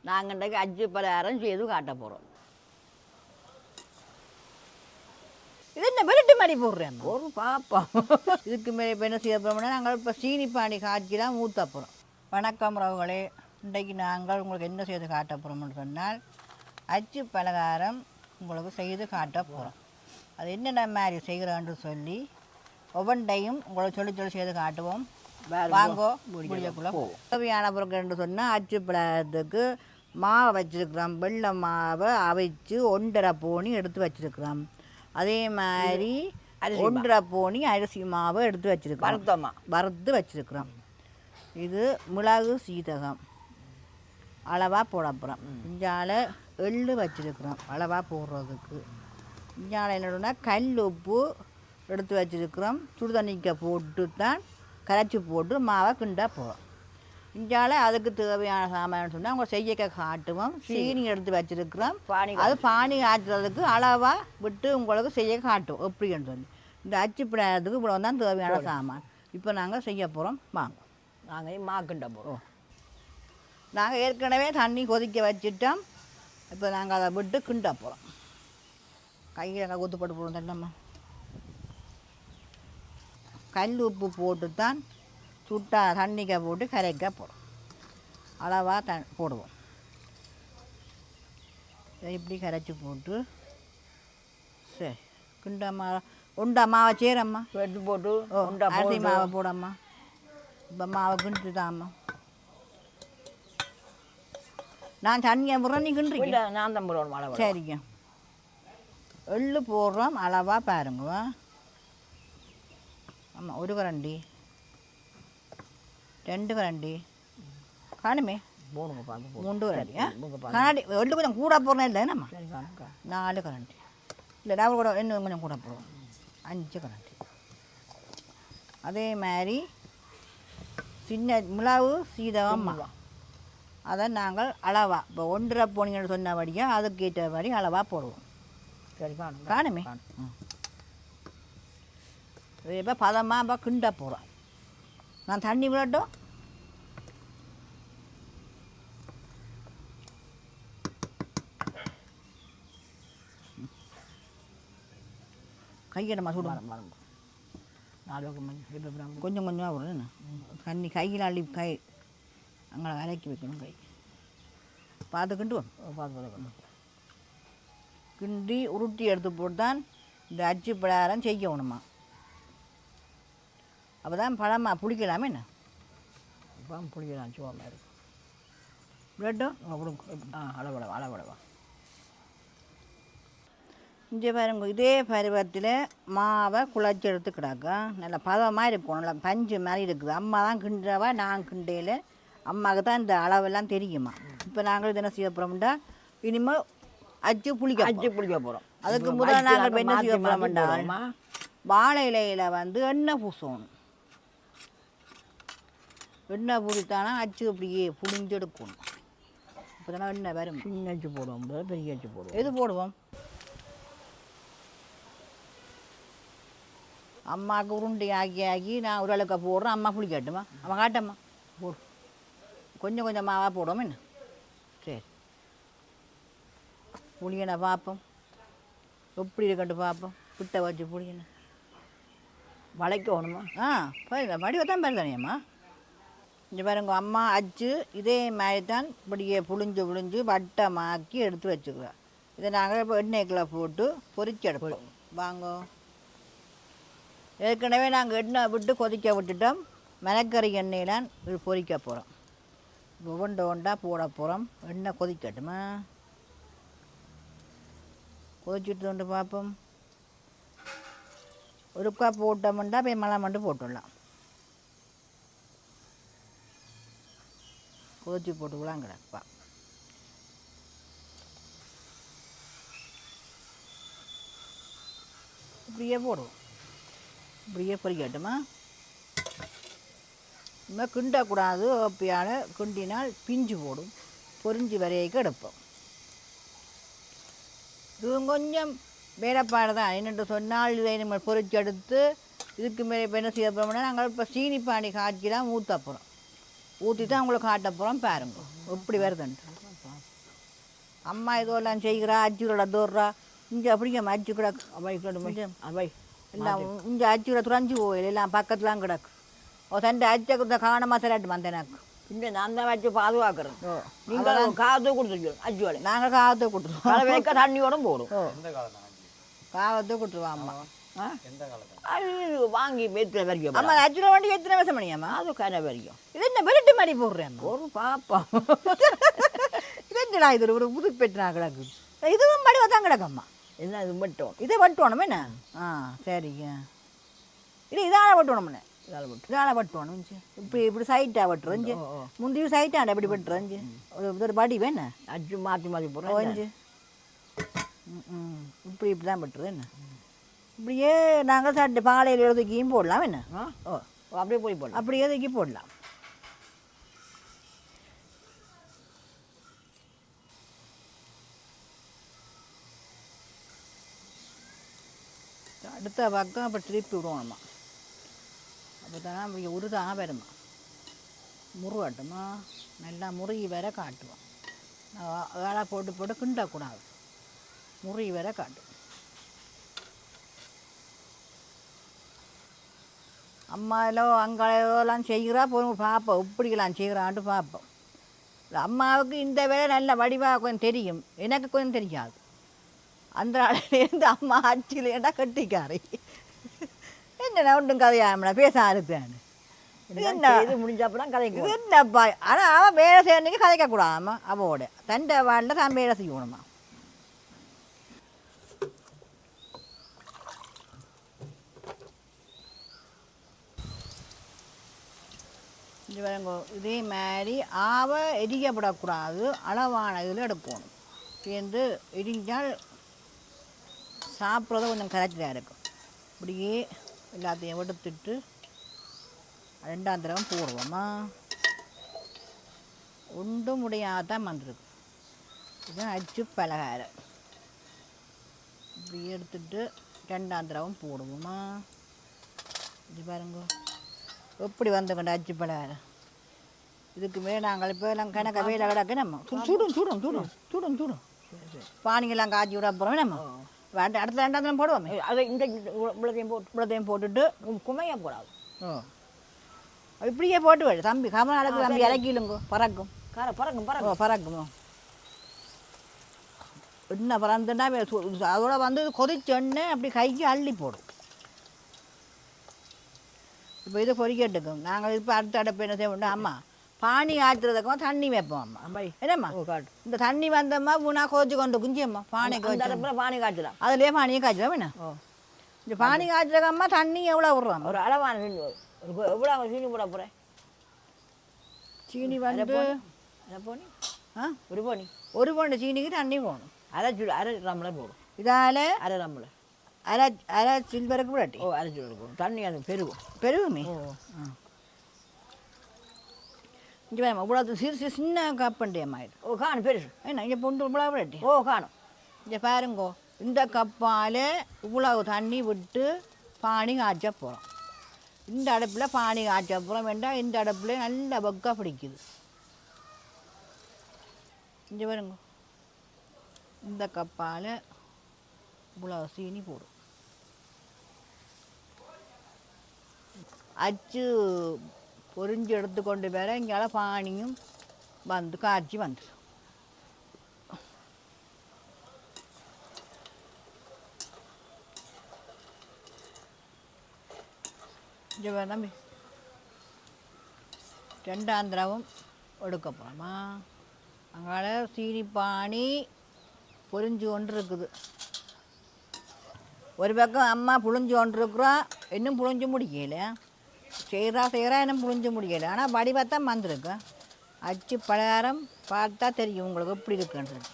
நாங்கள் இன்றைக்கு அச்சு பலகாரம் செய்து காட்ட போகிறோம். இது என்ன வெரைட்டி மாதிரி போடுறேன் ஒரு பாப்பா. இதுக்கு மேலே இப்போ என்ன செய்ய போகிறோம்னா நாங்கள் இப்போ சீனி பானி காய்ச்சி தான் ஊற்ற போகிறோம். வணக்கம் ரவுகளே, இன்றைக்கு நாங்கள் உங்களுக்கு என்ன செய்து காட்ட போகிறோம்னு சொன்னால் அச்சு பலகாரம் உங்களுக்கு செய்து காட்ட போகிறோம். அது என்னென்ன மாதிரி செய்கிறோன்னு சொல்லி ஒவ்வொன்றையும் உங்களுக்கு சொல்லி செய்து காட்டுவோம். வாங்கோ முடியக்குள்ளே தேவையான பொருட்கள்னு சொன்னால் அச்சு பலகாரத்துக்கு மாவை வச்சுருக்கிறோம். வெள்ளை மாவை அவிச்சு 1.5 போனி எடுத்து வச்சுருக்கிறோம். அதே மாதிரி 1.5 போனி அரிசி மாவை எடுத்து வச்சுருக்கோம், வறுத்து வச்சுருக்குறோம். இது மிளகு சீரகம் அளவாக போட போகிறோம். இஞ்சால எள்ளு வச்சுருக்குறோம் அளவாக போடுறதுக்கு. இஞ்சால என்னன்னா கல் உப்பு எடுத்து வச்சுருக்குறோம். சுடுதண்ணிக்க போட்டு தான் கரைச்சி போட்டு மாவை கிண்டா போகிறோம். இஞ்சால அதுக்கு தேவையான சாமான் சொன்னால் அவங்க செய்யக்க காட்டுவோம். சீனி எடுத்து வச்சுருக்குறோம். அது பானி காய்ச்சறதுக்கு அளவாக விட்டு உங்களுக்கு செய்ய காட்டும் எப்படின்னு சொல்லி. இந்த அச்சு பிடாததுக்கு இவ்வளோ தான் தேவையான சாமான். இப்போ நாங்கள் செய்ய போகிறோம். வாங்க, நாங்கள் மாக்கிண்ட போகிறோம். நாங்கள் ஏற்கனவே தண்ணி கொதிக்க வச்சுட்டோம். இப்போ நாங்கள் அதை விட்டு கிண்ட போகிறோம். கையில் நாங்கள் ஊற்றுப்பட்டு போடுவோம். தண்ணம்மா கல் உப்பு போட்டு தான் சுட்டா தண்ணிக்க போட்டு கரைக்க போகிறோம். அளவாக போடுவோம். இப்படி கரைச்சி போட்டு சரி கிண்ட உண்டா மாவை சேரம்மா வெட்டு போட்டு அரிசி மாவை போடம்மா. இப்போ மாவை கிண்டு தாம்மா. நான் தண்ணியை போடுறேன், நீ கிண்டுறீங்க. நான் தான் போடுவோம் அளவு. சரிங்க, எள்ளு போடுறோம் அளவாக பாருங்க. ஆமாம், 1 கரண்டி 2 கரண்டி காணுமே 3 கரண்டி. கரண்டி எள்ளு கொஞ்சம் கூட போடுறேன் இல்லை நம்ம. 4 கரண்டி இல்லை, டபுள் கூட இன்னும் கொஞ்சம் கூட போடுவோம். 5 கரண்டி. அதே மாதிரி சின்ன மிளகு சீரகம் அதை நாங்கள் அளவாக இப்போ 1.5 போனிங்கன்னு சொன்னபடியாக அதுக்கேற்ற மாதிரி அளவாக போடுவோம். சரி காணுமே. இப்போ பதமாக இப்போ கிண்ட போகிறோம். நான் தண்ணி விடட்டும். கையிடமா சுடு 4 கொஞ்சம் கொஞ்சமாக விடுறேன். தண்ணி கையில் அள்ளி அங்கே அரைக்கி வைக்கணும். கை பார்த்து கிண்டுவோம். பார்த்து கிண்டி உருட்டி எடுத்து போட்டு தான் இந்த அச்சு பலகாரம் செய்யணுமா. அப்போ தான் பழமாக புளிக்கலாமே. என்ன இப்போ புளிக்கலாம் சுவாமல் இருக்கும். பிரெட்டும் அளவடவா இங்கே பாருங்க. இதே பருவத்தில் மாவை குழச்சி எடுத்து கிடக்கும். நல்லா பதமாக இருக்கும். நல்லா பஞ்சு மாதிரி இருக்குது. அம்மா தான் கிண்டுறவா, நான் கிண்டையில் அம்மாவுக்கு தான் இந்த அளவெல்லாம் தெரியுமா. இப்போ நாங்கள் இது என்ன செய்ய போகிறோம்டா, இனிமேல் அச்சு புளிக்க போகிறோம். அதுக்கு முதல்ல நாங்கள் என்ன செய்ய போகிறோம்டா, வாழை இலையில் வந்து எண்ணெய் பூசணும். எண்ணெய் பூசித்தானா அச்சு அப்படியே புளிஞ்செடுக்கணும். இப்போ தானே எண்ணெய் வரும். சின்ன அச்சு போடுவோம், பெரிய அச்சு போடுவோம். எது போடுவோம்? அம்மாவுக்கு உருண்டை ஆக்கி நான் ஒரு அளவுக்கு போடுறேன். அம்மா புளிக்கட்டுமா? அம்மா காட்டம்மா போடு. கொஞ்சம் கொஞ்சம் மாவாக போடுவோம். என்ன சரி புளியனை பார்ப்போம் எப்படி இருக்கட்டும் பார்ப்போம். பிட்டை வச்சு புளியனை வளைக்கணுமா? வடிவை தான் பாருதானியம்மா. இங்கே பாருங்க, அம்மா அச்சு இதே மாதிரி தான் இப்படியே புளிஞ்சு வட்டமாக்கி எடுத்து வச்சுக்கிறோம். இதை நாங்கள் இப்போ எண்ணெய்க்குள்ளே போட்டு பொரிச்சு எடுப்போம். வாங்க, ஏற்கனவே நாங்கள் எண்ணெய் விட்டு கொதிக்க விட்டுட்டோம். மிளகறி எண்ணெயிலாம் பொரிக்க போகிறோம். ஒவ்வொண்டா போட போகிறோம். எண்ணெய் கொதிக்கட்டுமா? கொதிச்சுட்டு வந்து பார்ப்போம். ஒருக்கா போட்டோம்னா போய் மழை மட்டும் போட்டுடலாம். கொதிச்சு போட்டுக்கலாம் கிடப்பா. இப்படியே போடுவோம். இப்படியே பொரிக்கட்டுமா? இனிமேல் கிண்டக்கூடாது. ஓப்பியான கிண்டினால் பிஞ்சு போடும். பொரிஞ்சு வரைக்கும் எடுப்போம். இதுவும் கொஞ்சம் வேலைப்பாடு தான். என்னென்று சொன்னால் இதை நம்ம பொரிச்சு எடுத்து இதுக்கு மேலே இப்போ என்ன செய்ய போகிறோம்னா, நாங்கள் இப்போ சீனி பானி காய்ச்சி தான் ஊற்ற போகிறோம். ஊற்றி தான் உங்களுக்கு காட்ட போகிறோம். பாருங்க எப்படி வருதுன்ட்டு. அம்மா இதெல்லாம் செய்கிறா அச்சுக்கூட தோடுறா இங்கே அப்படிங்க அச்சு கிடக்கு அவை கிடக்கு அவை எல்லாம் இங்கே அச்சுக்கூட துறஞ்சு போயில எல்லாம் பக்கத்துலாம் கிடக்கு ஓ தண்டை அச்சை கொடுத்த காணமாக தராட்டு வந்தேன் எனக்கு இந்த நான் தான் வச்சு பாதுகாக்கிறேன் நீங்கள் காற்று கொடுத்துருக்கோம் அச்சுவலை நாங்கள் காவத்தை கொடுத்துருவோம் களை வைக்க தண்ணியோட போடும் காவத்தை கொடுத்துருவோம் அம்மா அது வாங்கி எத்தனை வரைக்கும் அம்மா அச்சுல வண்டி எத்தனை வருஷம் பண்ணியாம்மா அது கரை வரைக்கும் இது என்ன வெளுட்டு மாதிரி போடுறேன் ஒரு பாப்பா இது என்னடா இது ஒரு புது பெற்றா கிடக்கு இதுவும் மடிவாக தான் கிடக்கம்மா என்ன இது மட்டும் இதை வெட்டுவோணும் என்ன ஆ சரிங்க இது இதான வெட்டுவோணும்ண்ணே இதான வெட்டுவோணும் இப்படி இப்படி சைட்டாக வெட்டுறோஞ்சு முந்தைய சைட்டாண்ட எப்படி வெட்டுறோஞ்சு ஒரு படி வேணே அச்சு மாற்றி மாற்றி போடுறோம் ஓஞ்சு இப்படி இப்படி தான் வெட்டுறது என்ன இப்படியே நாங்கள் சட்டை பாலையில் எழுதுக்கியும் போடலாம் என்ன ஓ அப்படியே போய் போடலாம் அப்படியே தூக்கி போடலாம் அடுத்த பக்கம் அப்போ திருப்பி விடுவோம்மா அப்போ தான் அப்படி உருதாக வருமா முருகட்டுமா நல்லா முருகி வர காட்டுவோம் வேலை போட்டு போட்டு கிண்டக்கூடாது முருகி வர காட்டும் அம்மாவிலோ அங்காலோலாம் செய்கிறா போய் பார்ப்போம் இப்படிலாம் செய்கிறான்ட்டு பார்ப்போம் அம்மாவுக்கு இந்த வேலை நல்ல வடிவாக கொஞ்சம் தெரியும் எனக்கு கொஞ்சம் தெரியாது அந்த நாளிலேருந்து அம்மா ஆட்சியிலேண்டா கட்டிக்காரி என்ன ஒன்றும் கதையாமடா பேச ஆரம்பித்தானு என்ன இது முடிஞ்சப்பதான் கதைக்கு என்னப்பா ஆனால் அவன் வேலை செய்யறதுக்கு கதைக்கக்கூடாதாம்மா அவளோட தண்டை வாண்டில் தான் வேலை செய்யணுமா இதே மாதிரி ஆவை எரிக்கப்படக்கூடாது அளவான இதில் எடுக்கணும் சேர்ந்து எரிஞ்சால் சாப்பிட்றது கொஞ்சம் கரைச்சலாக இருக்கும் இப்படியே எல்லாத்தையும் எடுத்துட்டு ரெண்டாம் தடவை போடுவோமா ஒன்றும் முடியாதான் வந்துருக்கு இதுதான் அச்சு பலகாரம் இப்படி எடுத்துட்டு ரெண்டாம் தடவை போடுவோமா இது பாருங்க எப்படி வந்துக்கண்ட அச்சு பலகாரம் இதுக்கு மேலே நாங்கள் இப்போ எல்லாம் கணக்க வேலை கிடக்கு நம்ம சுடும் சுடும் சுடும் சுடும் சுடும் பானிங்கெல்லாம் காய்ச்சி விட அப்புறம் நம்ம அடுத்த ரெண்டாம் போடுவோம் அதை இந்த இவ்வளோத்தையும் போட்டுட்டு குமையாக போடாது இப்படியே போட்டு விடு தம்பி கமலாளுக்கு தம்பி இறக்கிலுங்க பறக்கும் பறக்கும் பறக்கும் என்ன பறந்துன்னா அதோட வந்து கொதிச்சொன்னே அப்படி கைக்கு அள்ளி போடும் இப்போ இது பொறிக்கட்டுக்கும் நாங்கள் இப்போ அடுத்த அடுப்பு என்ன செய்வோம் அம்மா பானி ஆற்றுறதுக்கும் தண்ணி வைப்போம் அம்மா என்னம்மா இந்த தண்ணி வந்தம்மா பூனா கோச்சு கொண்டு குஞ்சியம்மா பானை பானி காய்ச்சலாம் அதுலேயே பானியை காய்ச்சலாம் என்ன இந்த பானி காய்ச்சலக்கம்மா தண்ணி எவ்வளோ விட்றாங்க ஒரு அளவான எவ்வளோ சீனி போட போகிறேன் சீனி வந்து போனி ஒரு பவுண்டு சீனிக்கு தண்ணி போகணும் அரை ரம்பளம் போடும் இதால் அரை ரம்பளம் அரை சில்வருக்கு விடாட்டி அரை சில்வருக்கு போடும் தண்ணி அது பெருகுமே இங்கே வேணும் இவ்வளோ சிறு சின்ன கப்பண்டியம்மா இது காணும் பெருசு என்ன இங்கே பொண்டு இவ்வளோ விடாட்டி காணும் இங்கே பாருங்கோ இந்த கப்பால் இவ்வளவு தண்ணி விட்டு பானி காய்ச்ச போகிறோம் இந்த அடுப்பில் பானி காய்ச்ச போகிறோம் வேண்டாம் இந்த அடுப்பில் நல்ல பக்கா பிடிக்குது இங்கே பாருங்க இந்த கப்பால் இவ்வளோ சீனி போடும் அச்சு பொறிஞ்சு எடுத்துக்கொண்டு வேற இங்கால பானியும் வந்து காய்ச்சி வந்துடும் தம்பி ரெண்டாம் தடவும் எடுக்க போகிறோமா அங்கால சீனி பானி பொறிஞ்சு கொண்டு இருக்குது ஒரு பக்கம் அம்மா புழிஞ்சு கொண்டு இருக்கிறோம் இன்னும் புழிஞ்சு முடியல செய்கிறா இன்னும் புழிஞ்சு முடியலை ஆனால் வடிவத்தான் வந்திருக்கு அச்சு பலகாரம் பார்த்தா தெரியும் உங்களுக்கு எப்படி இருக்குன்றது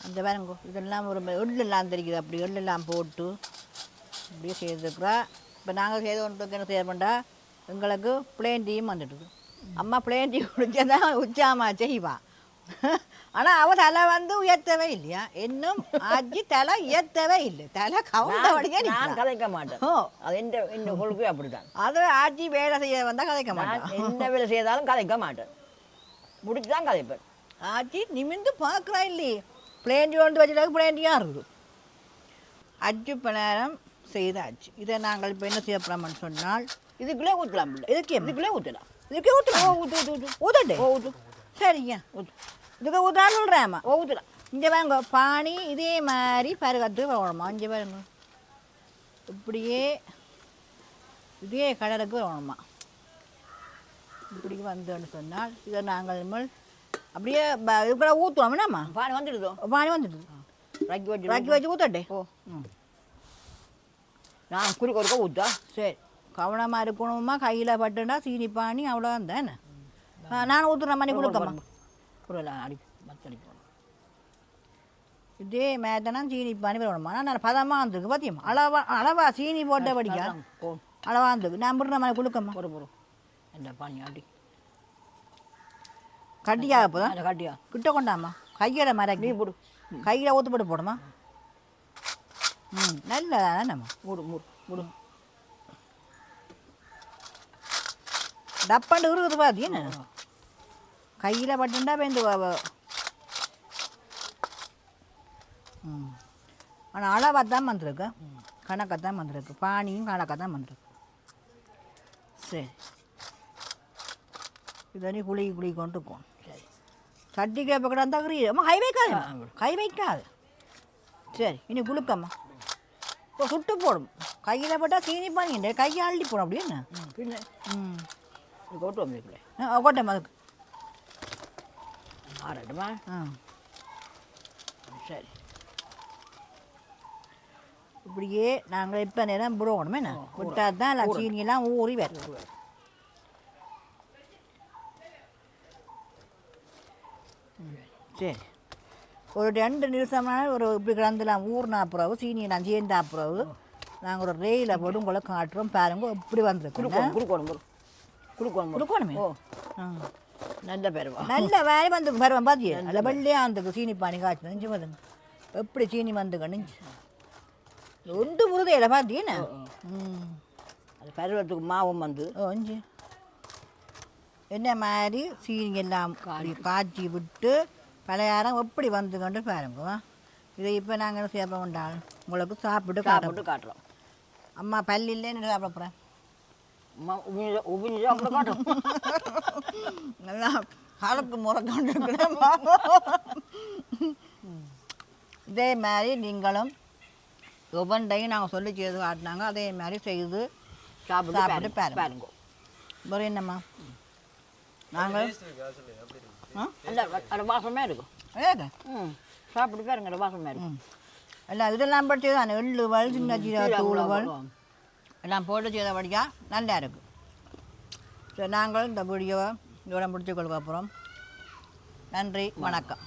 அந்த பாருங்க இதெல்லாம் ஒரு எள்ளெல்லாம் தெரியுது அப்படி எள்ளெல்லாம் போட்டு அப்படியே செய்திருக்குறா இப்போ நாங்கள் செய்து கொண்டு என்ன செய்ய வேண்டா எங்களுக்கு பிளேன் டீயும் வந்துட்டுது அம்மா பிளேன் டீ குடிச்சா தான் உச்சாமா செய்வா ஆனால் அவள் தலை வந்து உயர்த்தவே இல்லையா இன்னும் ஆச்சு தலை உயர்த்தவே இல்லை தலை கவுண்டபடியே நான் கதைக்க மாட்டேன் அது எந்த கொள்கை அப்படித்தான் அது ஆட்சி வேலை செய்ய வந்தால் கதைக்க மாட்டேன் எந்த வேலை செய்தாலும் கதைக்க மாட்டேன் முடிச்சு தான் கதைப்பேன் ஆச்சி நிமிந்து பார்க்குறா இல்லையே பிளேண்டி கொண்டு வச்சுட்டாக்க பிளேண்டியாக இருக்குது அச்சு பலகாரம் செய்தாச்சு இதை நாங்கள் இப்போ என்ன செய்ய போகிறோம்னு சொன்னால் இதுக்குள்ளே ஊற்றலாம் இல்லை இதுக்குள்ளே ஊற்றலாம் இதுக்கே ஊற்றலாம் ஊற்றட்டே ஊற்று சரிங்க இதுக்கு ஊற்றாலும் சொல்கிறேம்மா ஊற்றலாம் இங்கே பாருங்க பானி இதே மாதிரி பருகத்துக்கு வரணுமா இங்கே பாருங்க இப்படியே இதே கடலுக்கு வரணுமா இப்படி வந்தோன்னு சொன்னால் இதை நாங்கள் அப்படியே இதுக்குள்ள ஊற்றுவோம் என்னம்மா பானை வந்துடுதோ பானி வந்துடுது ரக்கி வச்சு ஊற்றட்டே ஓ நான் குறுக்க ஒருக்க ஊற்றா சரி கவனமாக இருக்கணுமா கையில் பட்டுனா சீனி பானி அவ்வளோதான் தானே நான் ஊற்றுறேன் மணி கொடுக்கம்மா குரலாம் அடி மத்தடிக்கணும் இதே மேத்தனா சீனி பானி வரணுமா நான் பதமாக வந்துருக்கு பார்த்தியம்மா அளவா சீனி போட்ட படிக்க ஓ அளவாக இருந்துக்கு நான் விடுற மாதிரி கொடுக்கம்மா பொறு என்ன பானி அடி கட்டியாக இப்போ தான் அந்த காட்டியா கிட்ட கொண்டாம்மா கையில் நீ மரக்கி போடு கையில் ஊற்று போட்டு போடுமா நல்லதானே நம்ம மூடு மூடு மூடு டப்பாண்டு இருக்குது பார்த்தீங்கன்னா கையில் பட்டுண்டா பேந்து ஆனால் அளவாக தான் வந்திருக்கு கணக்காக தான் வந்திருக்கு பானியும் கணக்காக தான் வந்திருக்கு சரி இதை நீ குழி கொண்டு இருக்கும் சரி சட்டி கேப்ப கூட இருந்தால் அம்மா கை வைக்காது கை வைக்காது சரி இனி குளுக்கம்மா இப்போ சுட்டு போடும் கையில் போட்டால் சீனி பானிங்க கையை அள்ளி போடும் அப்படின்னு பின்ன இது கொட்டு வந்துருக்குள்ளே கொட்டேம்மா அதுக்கு ஆறட்டுமா சரி இப்படியே நாங்கள் இப்போ நேரம் விடணுமே என்ன விட்டால் தான் எல்லாம் சீனியெல்லாம் ஊறி வரும் சரி ஒரு 2 நிமிஷம்னா ஒரு இப்படி கிடந்துலாம் ஊர்னா பிறகு சீனியெல்லாம் சேர்ந்தா பிறகு நாங்கள் ஒரு ரேயில் போட்டு உங்களை காட்டுறோம் பாருங்க இப்படி வந்துருக்கோம் கொடுக்கணுமே ஓ நல்ல பேருவா நல்ல வேலை வந்துக்கு வருவேன் பார்த்தியா நல்ல வெள்ளையாக வந்துக்கு சீனி பானி காய்ச்சி நெஞ்சு வந்துங்க எப்படி சீனி வந்துங்க நெஞ்சு ஒன்று உறுதியில் பார்த்தீங்கன்னா அது பருவத்துக்கு மாவும் வந்து கொஞ்சு என்ன மாதிரி சீனி எல்லாம் காய்ச்சி விட்டு பலகாரம் எப்படி வந்துக்கொண்டு பாருங்க இதை இப்போ நாங்கள் சேர்ப்ப கொண்டாலும் உங்களுக்கு சாப்பிட்டு காட்டுறோம் அம்மா பல்லு இல்லைன்னு சாப்பிட போகிறேன் உபிஞ்சு சாப்பிட காட்டும் நல்லா காலுக்கு முறக்கொண்டு இதே மாதிரி நீங்களும் ஒவ்வொன்றையும் நாங்கள் சொல்லி செய்து காட்டினாங்க அதே மாதிரி செய்து சாப்பிட்டு பாருங்க வேறு என்னம்மா நாங்கள் அந்த வாசமே இருக்கும் ஏங்க சாப்பிட்டு பாருங்க அந்த வாசமே இருக்கும் எல்லாம் இதெல்லாம் படிச்சு தான் எள்ளுவல் சின்ன சீரக தூளுவல் எல்லாம் போட்டு செய்தபடியா நல்லா இருக்குது சரி நாங்கள் இந்த வீடியோவை இதோட முடிச்சுக்கொள்ளுக்கு அப்புறம் நன்றி வணக்கம்